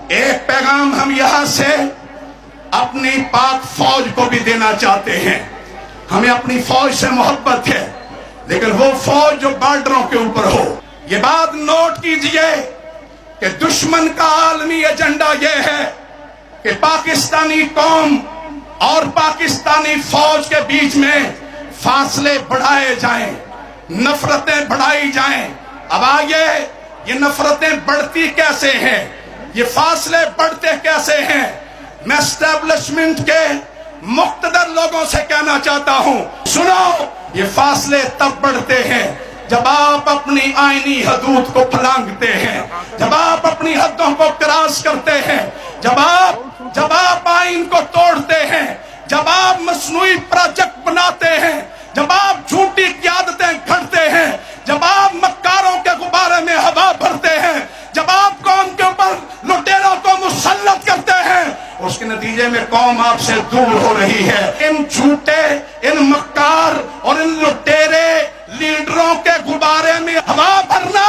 ایک پیغام ہم یہاں سے اپنی پاک فوج کو بھی دینا چاہتے ہیں. ہمیں اپنی فوج سے محبت ہے، لیکن وہ فوج جو بارڈروں کے اوپر ہو. یہ بات نوٹ کیجئے کہ دشمن کا عالمی ایجنڈا یہ ہے کہ پاکستانی قوم اور پاکستانی فوج کے بیچ میں فاصلے بڑھائے جائیں، نفرتیں بڑھائی جائیں. اب آئیے، یہ نفرتیں بڑھتی کیسے ہیں، یہ فاصلے بڑھتے کیسے ہیں؟ میں اسٹیبلشمنٹ کے مقتدر لوگوں سے کہنا چاہتا ہوں، سنو، یہ فاصلے تب بڑھتے ہیں جب آپ اپنی آئینی حدود کو پھلانگتے ہیں، جب آپ اپنی حدوں کو کراس کرتے ہیں، جب آپ آئین کو توڑتے ہیں، جب آپ مصنوعی پروجیکٹ بناتے ہیں، جب آپ جھوٹی قیادتیں گھڑتے ہیں، جب آپ مکاروں کے غبارے میں ہوا بھرتے ہیں، جب آپ قوم کے اوپر لٹیروں کو مسلط کرتے ہیں، اس کے نتیجے میں قوم آپ سے دور ہو رہی ہے. ان جھوٹے، ان مکار اور ان لٹیرے لیڈروں کے غبارے میں ہوا بھرنا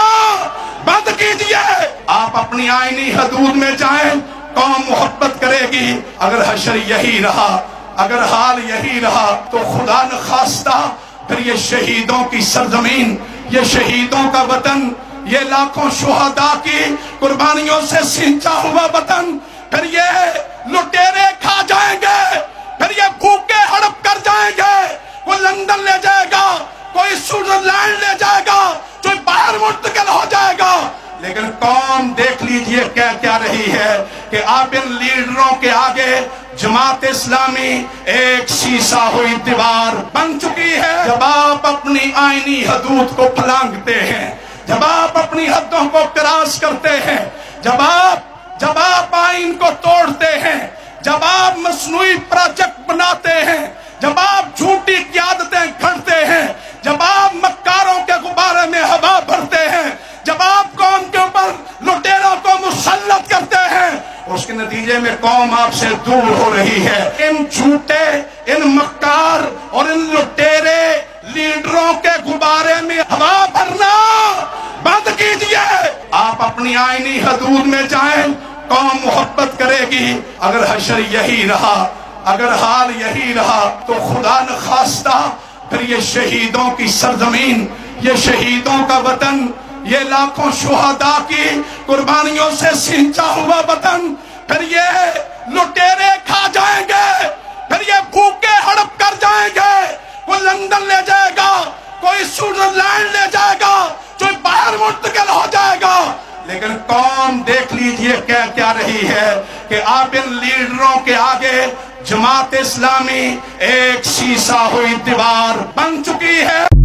بند کیجئے. آپ اپنی آئینی حدود میں جائیں، قوم محبت کرے گی. اگر حشر یہی رہا، اگر حال یہی رہا تو خدا نخواستہ پھر یہ شہیدوں کی سرزمین، یہ شہیدوں کا وطن، یہ لاکھوں شہداء کی قربانیوں سے سینچا ہوا وطن، پھر یہ لٹیرے کھا جائیں گے، پھر یہ بھوکے ہڑپ کر جائیں گے. کوئی لندن لے جائے گا، کوئی سوئٹزرلینڈ لے جائے گا، کوئی باہر منتقل ہو جائے گا. لیکن قوم دیکھ لیجئے کیا رہی ہے کہ آپ ان لیڈروں کے آگے جماعت اسلامی ایک سیسا ہوئی دیوار بن چکی ہے. جب آپ اپنی آئینی حدود کو پھلانگتے ہیں، جب آپ اپنی حدوں کو کراس کرتے ہیں، جب آپ آئین کو توڑتے ہیں، جب آپ مصنوعی پروجیکٹ بناتے ہیں، جب آپ جھوٹی قیادتیں گھڑتے ہیں، جب آپ مکاروں کے غبارے میں ہوا بھرتے ہیں، جب آپ قوم کے اوپر لٹیروں کو مسلط کرتے ہیں، اس کے نتیجے میں قوم آپ سے دور ہو رہی ہے. ان جھوٹے، ان مکار اور ان لٹیرے لیڈروں کے غبارے میں ہوا بھرنا بند کیجئے. آپ اپنی آئینی حدود میں جائیں، قوم محبت کرے گی. اگر حشر یہی رہا، اگر حال یہی رہا تو خدا نخواستہ پھر یہ شہیدوں کی سرزمین، یہ شہیدوں کا وطن، یہ لاکھوں شہداء کی قربانیوں سے سینچا ہوا وطن، پھر یہ لٹیرے کھا جائیں گے، پھر یہ بھوکے ہڑپ کر جائیں گے. کوئی لندن لے جائے گا، کوئی سوئٹزرلینڈ لے جائے گا، کوئی باہر منتقل ہو جائے گا. لیکن قوم دیکھ لیجئے کیا رہی ہے کہ آپ ان لیڈروں کے آگے جماعت اسلامی ایک سیسا ہوئی دیوار بن چکی ہے.